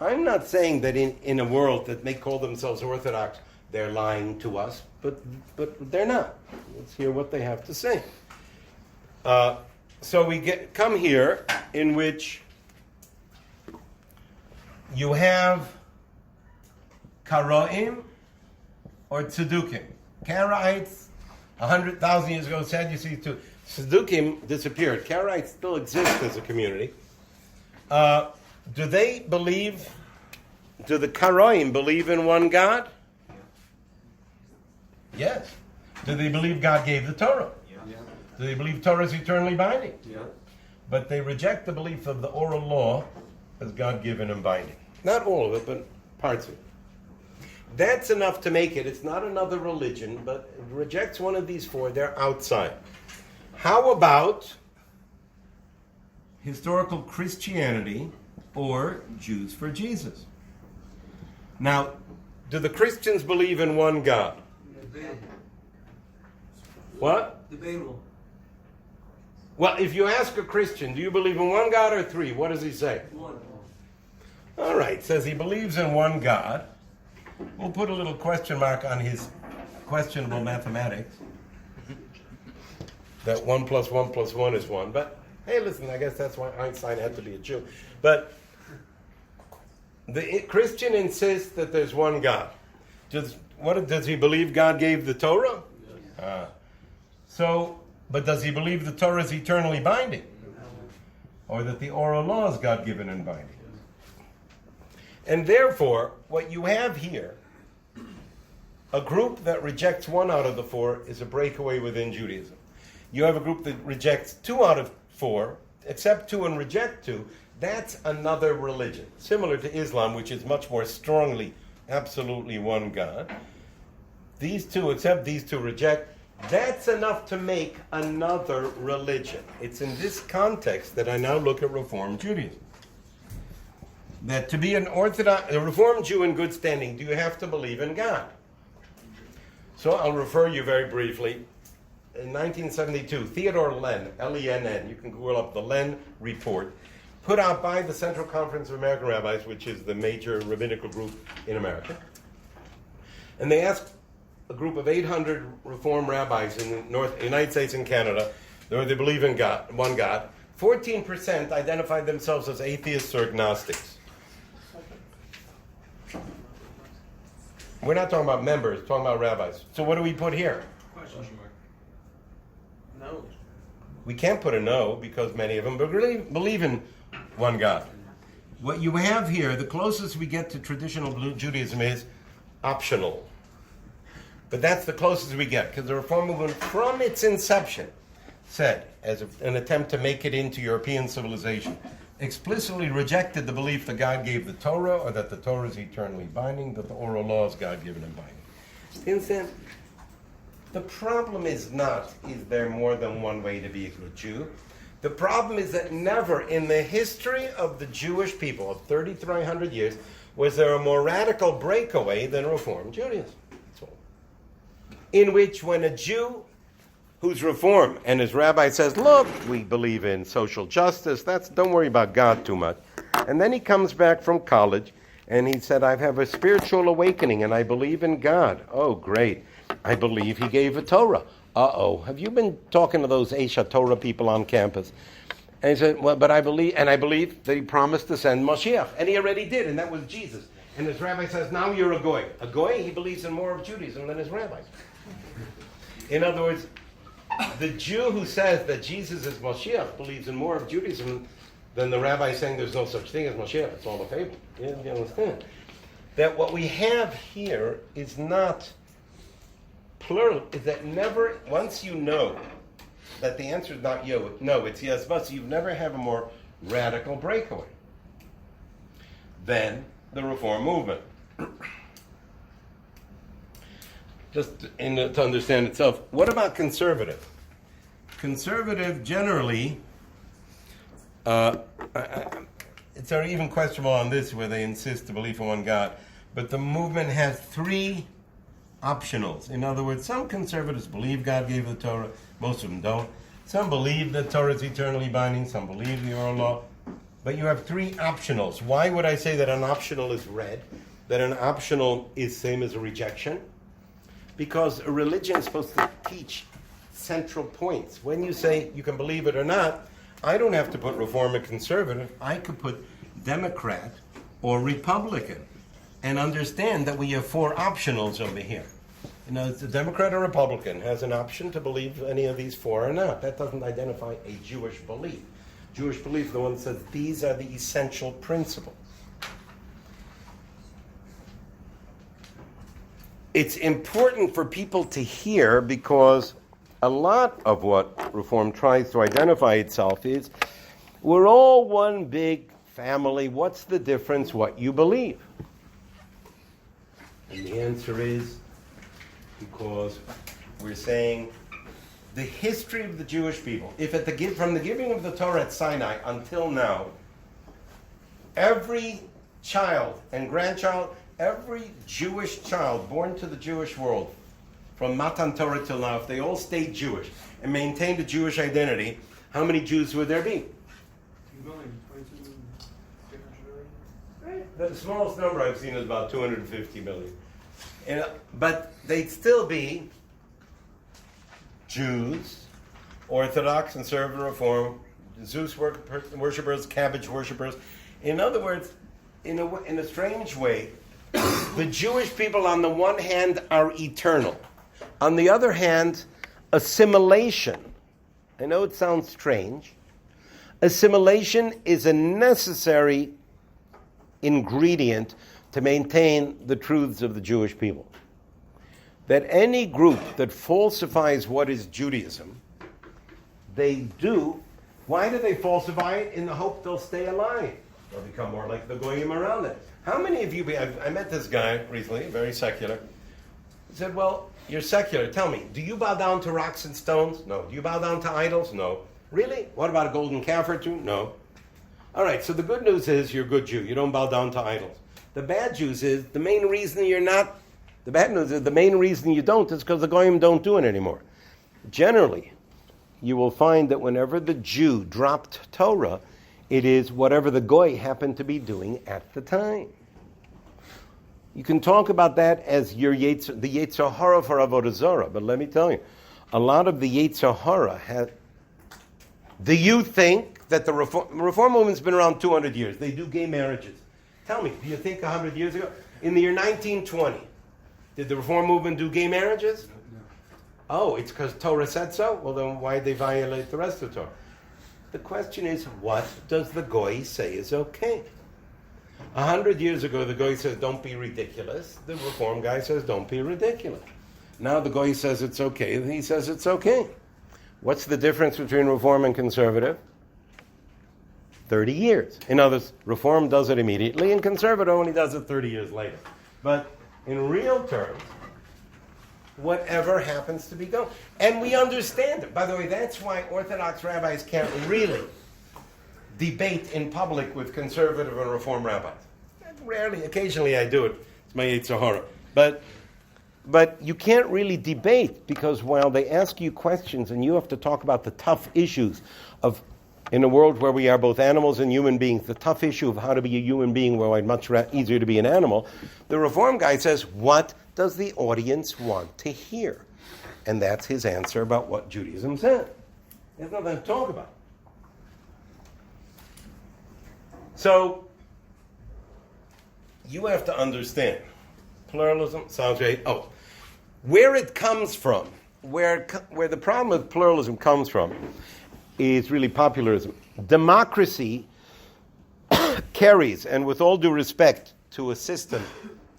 I'm not saying that in a world that may call themselves Orthodox, they're lying to us, but they're not. Let's hear what they have to say. So we come here in which you have Karaim or Tzedukim. Karaites, 100,000 years ago, Sadducees too. Tzedukim disappeared. Karaites still exist as a community. Do the Karaim believe in one God? Yes. Do they believe God gave the Torah? Yeah. Do they believe Torah is eternally binding? Yeah. But they reject the belief of the oral law as God-given and binding. Not all of it, but parts of it. That's enough to make it. It's not another religion, but it rejects one of these 4. They're outside. How about historical Christianity or Jews for Jesus? Now, do the Christians believe in one God? What? Debatable. Well, if you ask a Christian, do you believe in one God or 3? What does he say? One. All right, says he believes in one God. We'll put a little question mark on his questionable mathematics. That 1 + 1 + 1 is 1. But, hey, listen, I guess that's why Einstein had to be a Jew. But the Christian insists that there's one God. Does he believe God gave the Torah? Yes. But does he believe the Torah is eternally binding? Or that the oral law is God-given and binding? And therefore, what you have here, a group that rejects 1 out of the 4 is a breakaway within Judaism. You have a group that rejects 2 out of 4, accept 2 and reject 2. That's another religion, similar to Islam, which is much more strongly, absolutely one God. These 2 accept, these 2 reject. That's enough to make another religion. It's in this context that I now look at Reform Judaism. That to be a Reform Jew in good standing, do you have to believe in God? So I'll refer you very briefly. In 1972, Theodore Lenn, Lenn, you can Google up the Lenn Report, put out by the Central Conference of American Rabbis, which is the major rabbinical group in America. And they asked a group of 800 Reform rabbis in the United States and Canada, where they believe in God, one God. 14% identified themselves as atheists or agnostics. We're not talking about members, we're talking about rabbis. So what do we put here? No. We can't put a no because many of them believe in one God. What you have here, the closest we get to traditional Judaism is optional. But that's the closest we get because the Reform movement from its inception said, as an attempt to make it into European civilization, explicitly rejected the belief that God gave the Torah or that the Torah is eternally binding, that the oral law is God-given and binding. Understand? The problem is not, is there more than one way to be a good Jew? The problem is that never in the history of the Jewish people of 3,300 years was there a more radical breakaway than Reform Judaism. That's all. In which when a Jew who's Reform and his rabbi says, look, we believe in social justice, don't worry about God too much. And then he comes back from college and he said, I have a spiritual awakening and I believe in God. Oh, great. I believe he gave a Torah. Uh-oh. Have you been talking to those Aish Torah people on campus? And he said, well, but I believe that he promised to send Mashiach. And he already did, and that was Jesus. And his rabbi says, now you're a goy. A goy, he believes in more of Judaism than his rabbis. In other words, the Jew who says that Jesus is Mashiach believes in more of Judaism than the rabbi saying there's no such thing as Mashiach. It's all a fable. You understand? That what we have here is not plural, is that never, once you know that the answer is not no, it's yes, but you've never have a more radical breakaway than the Reform movement. Just to understand itself, what about conservative? Conservative generally, it's even questionable on this where they insist to believe in one God, but the movement has 3 optionals. In other words, some conservatives believe God gave the Torah, most of them don't. Some believe that Torah is eternally binding, some believe the oral law. But you have 3 optionals. Why would I say that an optional is red? That an optional is same as a rejection? Because a religion is supposed to teach central points. When you say you can believe it or not, I don't have to put Reform and conservative. I could put Democrat or Republican and understand that we have 4 optionals over here. You know, it's a Democrat or Republican has an option to believe any of these 4 or not. That doesn't identify a Jewish belief. Jewish belief is the one that says these are the essential principles. It's important for people to hear because a lot of what Reform tries to identify itself is we're all one big family. What's the difference what you believe? And the answer is because we're saying the history of the Jewish people, if from the giving of the Torah at Sinai until now, every child and grandchild, every Jewish child born to the Jewish world, from Matan Torah till now, if they all stayed Jewish and maintained a Jewish identity, how many Jews would there be? 2 million, 22, 600 million. Right. The smallest number I've seen is about 250 million. But they'd still be Jews, Orthodox, Conservative, Reform, Zeus worshippers, cabbage worshippers. In other words, in a strange way, the Jewish people on the one hand are eternal. On the other hand, assimilation. I know it sounds strange. Assimilation is a necessary ingredient to maintain the truths of the Jewish people. That any group that falsifies what is Judaism, they do. Why do they falsify it? In the hope they'll stay alive. They'll become more like the goyim around it. How many of you, I met this guy recently, very secular. He said, well, you're secular. Tell me, do you bow down to rocks and stones? No. Do you bow down to idols? No. Really? What about a golden calf or two? No. All right, so the good news is you're a good Jew. You don't bow down to idols. The bad news is the main reason you're not, the bad news is the main reason you don't is because the goyim don't do it anymore. Generally, you will find that whenever the Jew dropped Torah, it is whatever the goy happened to be doing at the time. You can talk about that as the Yetzer Hara for Avodah Zarah, but let me tell you, a lot of the Yetzer Hara has. Do you think that the reform movement's been around 200 years? They do gay marriages. Tell me, do you think 100 years ago? In the year 1920, did the reform movement do gay marriages? No. Oh, it's because Torah said so? Well, then why did they violate the rest of Torah? The question is, what does the goy say is okay? 100 years ago, the goy says, don't be ridiculous. The reform guy says, don't be ridiculous. Now the goy says it's okay, and he says it's okay. What's the difference between reform and conservative? 30 years. In others, reform does it immediately, and conservative only does it 30 years later. But in real terms, whatever happens to be going. And we understand it. By the way, that's why Orthodox rabbis can't really debate in public with conservative and reform rabbis. Rarely, occasionally I do it. It's my Yetzer Hara. But you can't really debate because while they ask you questions and you have to talk about the tough issues of, in a world where we are both animals and human beings, the tough issue of how to be a human being where it's much easier to be an animal, the reform guy says, what does the audience want to hear? And that's his answer about what Judaism said. There's nothing to talk about. So, you have to understand, pluralism sounds great. Oh, where it comes from, where the problem with pluralism comes from is really populism. Democracy carries, and with all due respect to a system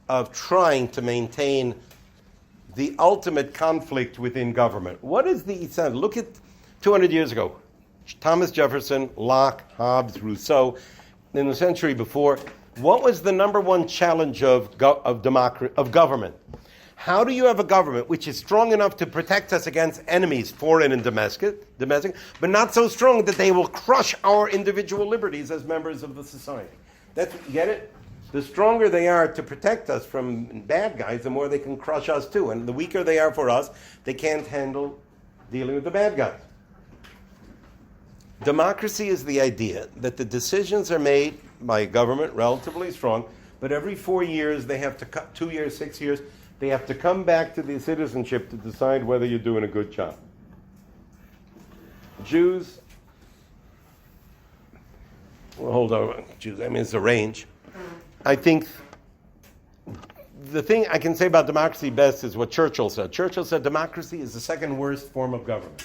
of trying to maintain the ultimate conflict within government. What is the sense? Look at 200 years ago. Thomas Jefferson, Locke, Hobbes, Rousseau, in the century before, what was the number one challenge of government? How do you have a government which is strong enough to protect us against enemies, foreign and domestic, but not so strong that they will crush our individual liberties as members of the society? Get it? The stronger they are to protect us from bad guys, the more they can crush us too. And the weaker they are for us, they can't handle dealing with the bad guys. Democracy is the idea that the decisions are made by a government, relatively strong, but every 4 years they have to 2 years, 6 years, they have to come back to the citizenship to decide whether you're doing a good job. Jews, well, hold on, Jews, I mean, it's a range. I think the thing I can say about democracy best is what Churchill said. Churchill said democracy is the second worst form of government.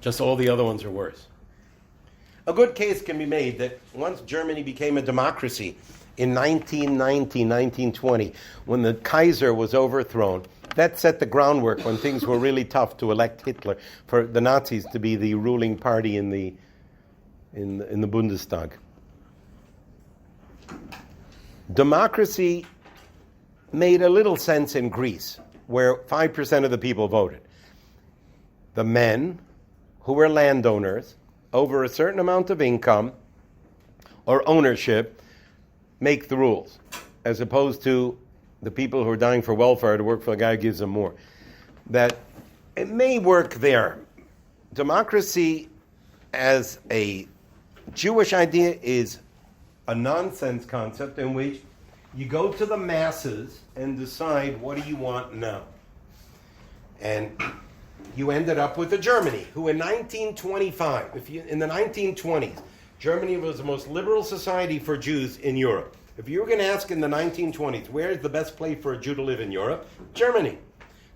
Just all the other ones are worse. A good case can be made that once Germany became a democracy in 1919, 1920, when the Kaiser was overthrown, that set the groundwork when things were really tough to elect Hitler, for the Nazis to be the ruling party in the Bundestag. Democracy made a little sense in Greece, where 5% of the people voted. The men, who were landowners, over a certain amount of income or ownership, make the rules, as opposed to the people who are dying for welfare to work for the guy who gives them more. That it may work there. Democracy as a Jewish idea is a nonsense concept in which you go to the masses and decide what do you want now. And you ended up with a Germany, who in 1925, in the 1920s, Germany was the most liberal society for Jews in Europe. If you were going to ask in the 1920s, where is the best place for a Jew to live in Europe? Germany.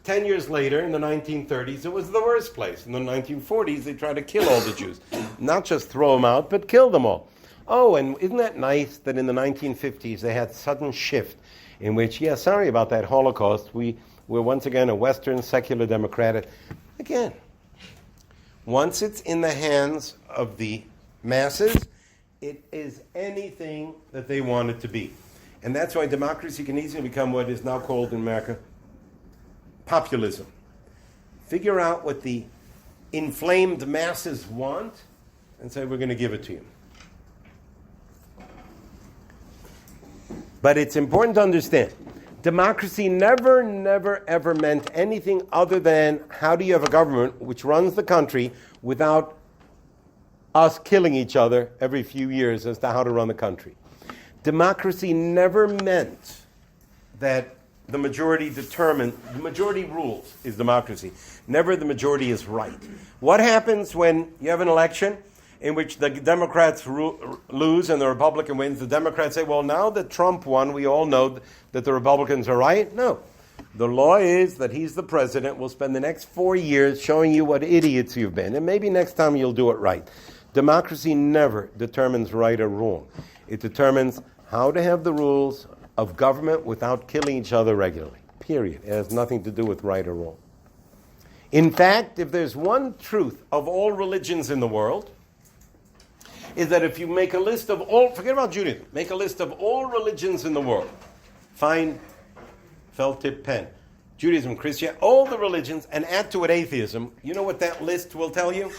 10 years later, in the 1930s, it was the worst place. In the 1940s, they tried to kill all the Jews. Not just throw them out, but kill them all. Oh, and isn't that nice that in the 1950s they had sudden shift in which, yeah, sorry about that Holocaust, we're once again a Western secular democratic. Again, once it's in the hands of the masses, it is anything that they want it to be. And that's why democracy can easily become what is now called in America populism. Figure out what the inflamed masses want and say, we're going to give it to you. But it's important to understand, democracy never, ever meant anything other than how do you have a government which runs the country without us killing each other every few years as to how to run the country. Democracy never meant that the majority rules is democracy. Never the majority is right. What happens when you have an election in which the Democrats lose and the Republican wins? The Democrats say, well, now that Trump won, we all know that the Republicans are right. No. The law is that he's the president. We'll spend the next 4 years showing you what idiots you've been. And maybe next time you'll do it right. Democracy never determines right or wrong. It determines how to have the rules of government without killing each other regularly. Period. It has nothing to do with right or wrong. In fact, if there's one truth of all religions in the world, is that if you make a list of all, forget about Judaism, make a list of all religions in the world, find felt tip pen, Judaism, Christianity, all the religions, and add to it atheism, you know what that list will tell you?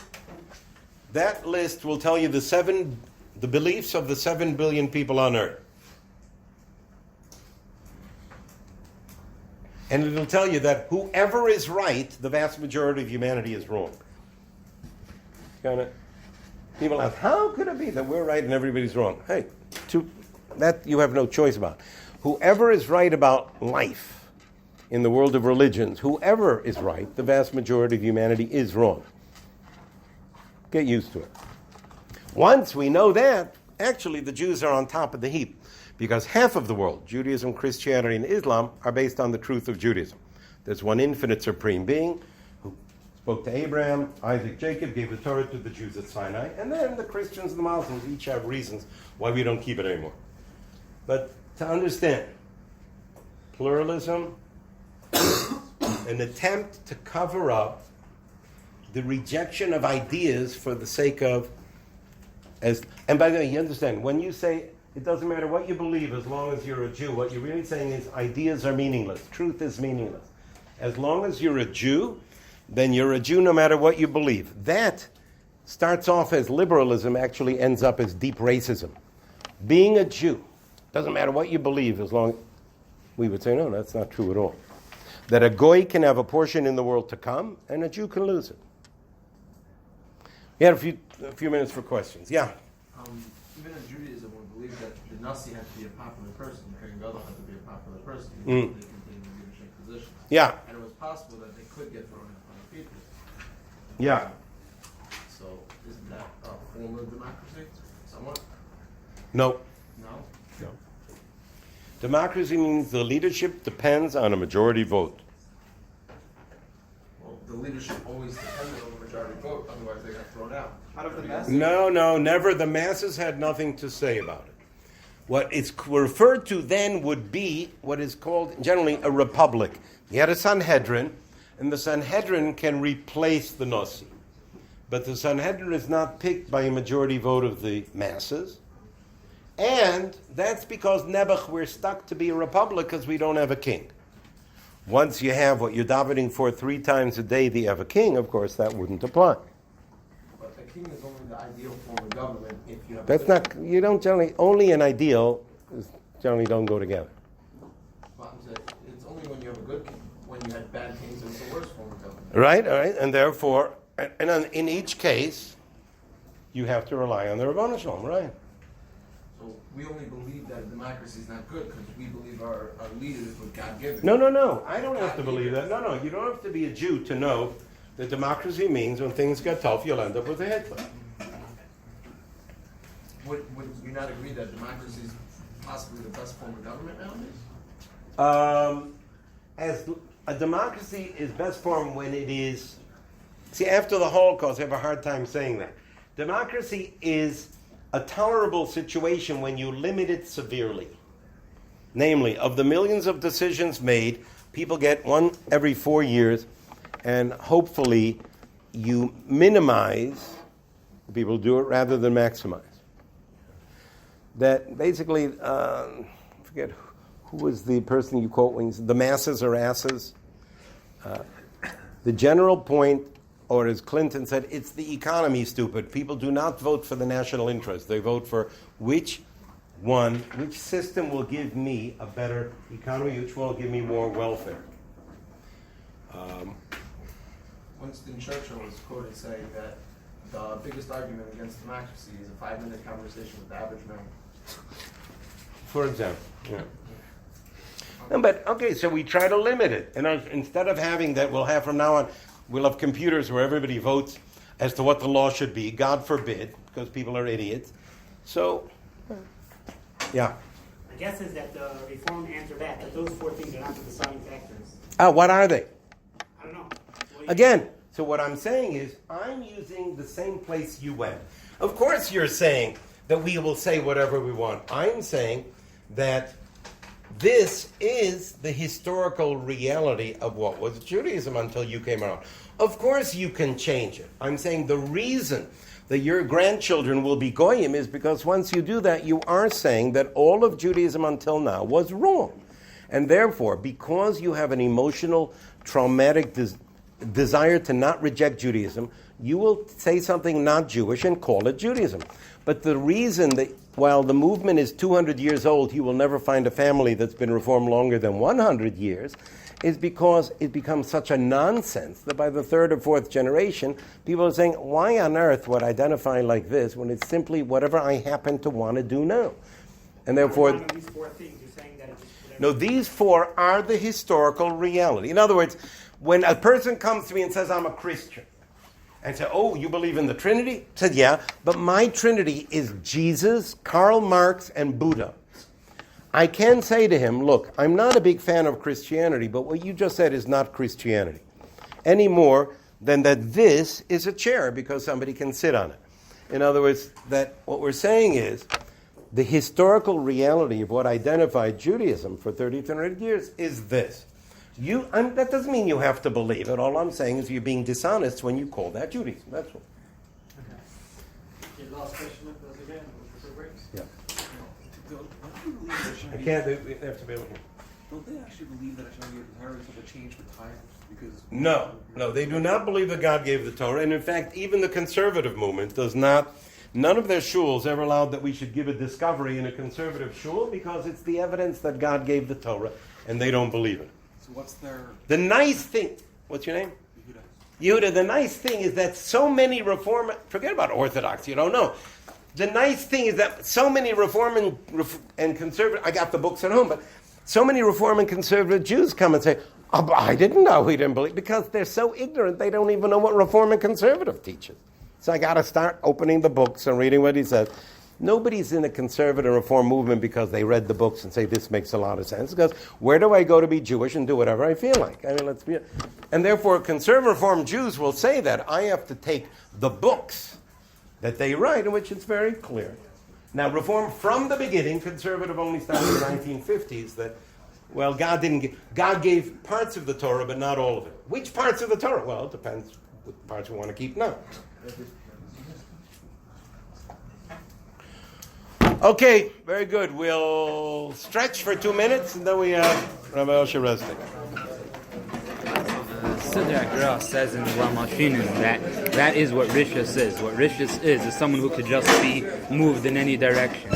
That list will tell you the beliefs of the 7 billion people on earth. And it'll tell you that whoever is right, the vast majority of humanity is wrong. People ask, how could it be that we're right and everybody's wrong? Hey, that you have no choice about. Whoever is right about life in the world of religions, whoever is right, the vast majority of humanity is wrong. Get used to it. Once we know that, actually the Jews are on top of the heap. Because half of the world, Judaism, Christianity, and Islam, are based on the truth of Judaism. There's one infinite supreme being who spoke to Abraham, Isaac, Jacob, gave the Torah to the Jews at Sinai, and then the Christians and the Muslims each have reasons why we don't keep it anymore. But to understand, pluralism, an attempt to cover up the rejection of ideas for the sake of, and by the way, you understand, when you say it doesn't matter what you believe as long as you're a Jew, what you're really saying is ideas are meaningless. Truth is meaningless. As long as you're a Jew, then you're a Jew no matter what you believe. That starts off as liberalism, actually ends up as deep racism. Being a Jew, doesn't matter what you believe as long, we would say, no, that's not true at all. That a Goy can have a portion in the world to come, and a Jew can lose it. We had a few minutes for questions. Yeah? Even in Judaism, we believe that the Nasi had to be a popular person, the Kohen Gadol had to be a popular person, even though they contained the leadership positions. Yeah. And it was possible that they could get thrown in front of people. Yeah. So, isn't that a form of democracy? Somewhat? No. No? No. Democracy means the leadership depends on a majority vote. Well, the leadership always depended on the majority vote, otherwise they got thrown out. Out of the masses? No, never. The masses had nothing to say about it. What is referred to then would be what is called generally a republic. You had a Sanhedrin, and the Sanhedrin can replace the Nasi. But the Sanhedrin is not picked by a majority vote of the masses. And that's because Nebuch, we're stuck to be a republic because we don't have a king. Once you have what you're davening for 3 times a day, you have a king, of course, that wouldn't apply. But the king is only the ideal form of government if you have... That's not, you don't generally, only an ideal generally don't go together. Well, it's only when you have a good king. When you had bad kings, it's the worst form of government. Right, all right, and therefore, in each case, you have to rely on the Rabbanu Shalom, right? So So we only believe that a democracy is not good because we believe our leaders were God-given. No. I don't have to believe that. No. You don't have to be a Jew to know that democracy means when things get tough, you'll end up with a Hitler. Would you not agree that democracy is possibly the best form of government nowadays? As a democracy is best form when it is. See, after the Holocaust, I have a hard time saying that. Democracy is a tolerable situation when you limit it severely. Namely, of the millions of decisions made, people get one every 4 years, and hopefully you minimize, people do it rather than maximize. That basically, forget who was the person you quote when you said the masses are asses. The general point, or as Clinton said, it's the economy, stupid. People do not vote for the national interest. They vote for which system will give me a better economy, which will give me more welfare. Winston Churchill was quoted saying that the biggest argument against democracy is a 5-minute conversation with the average man. For example, yeah. No, but okay, so we try to limit it, and instead of having that, we'll have from now on, we'll have computers where everybody votes as to what the law should be. God forbid, because people are idiots. So, yeah. My guess is that the reform answer that those 4 things are not the deciding factors. What are they? I don't know. Again, so what I'm saying is, I'm using the same place you went. Of course you're saying that we will say whatever we want. I'm saying that this is the historical reality of what was Judaism until you came around. Of course you can change it. I'm saying the reason that your grandchildren will be goyim is because once you do that, you are saying that all of Judaism until now was wrong. And therefore, because you have an emotional, traumatic desire to not reject Judaism, you will say something not Jewish and call it Judaism. But the reason that while the movement is 200 years old, you will never find a family that's been reformed longer than 100 years, is because it becomes such a nonsense that by the 3rd or 4th generation, people are saying, why on earth would I identify like this when it's simply whatever I happen to want to do now? And therefore, These 4 things, you're saying that it's no, these 4 are the historical reality. In other words, when a person comes to me and says, I'm a Christian, and say, oh, you believe in the Trinity? I said, yeah, but my Trinity is Jesus, Karl Marx, and Buddha. I can say to him, look, I'm not a big fan of Christianity, but what you just said is not Christianity. Any more than that this is a chair because somebody can sit on it. In other words, that what we're saying is the historical reality of what identified Judaism for 3,300 years is this. That doesn't mean you have to believe it. All I'm saying is you're being dishonest when you call that Judaism. That's all. Your last question was again with the breaks. Yeah. I They have to be looking. Don't they actually believe that Hashem gave the Torah until they changed the times? Because No, they do not believe that God gave the Torah. And in fact, even the conservative movement does not. None of their shuls ever allowed that we should give a discovery in a conservative shul because it's the evidence that God gave the Torah, and they don't believe it. so what's their The nice thing, what's your name? Yehuda? Yehuda, the nice thing is that so many forget about Orthodox, you don't know. The nice thing is that so many Reform and conservative, I got the books at home, but so many Reform and conservative Jews come and say, oh, but I didn't know he didn't believe, because they're so ignorant, they don't even know what Reform and conservative teaches. So I got to start opening the books and reading what he says. Nobody's in the conservative reform movement because they read the books and say this makes a lot of sense. Because where do I go to be Jewish and do whatever I feel like? I mean, let's be. And therefore, conservative reform Jews will say that I have to take the books that they write, in which it's very clear. Now, reform from the beginning, conservative only started in the 1950s. That, well, God gave parts of the Torah, but not all of it. Which parts of the Torah? Well, it depends what parts we want to keep now. Okay, very good. We'll stretch for 2 minutes, and then we have Rabbi Osher resting. Sidrak Ra says in Ramashinin that is what Rishus is. What Rishus is someone who could just be moved in any direction.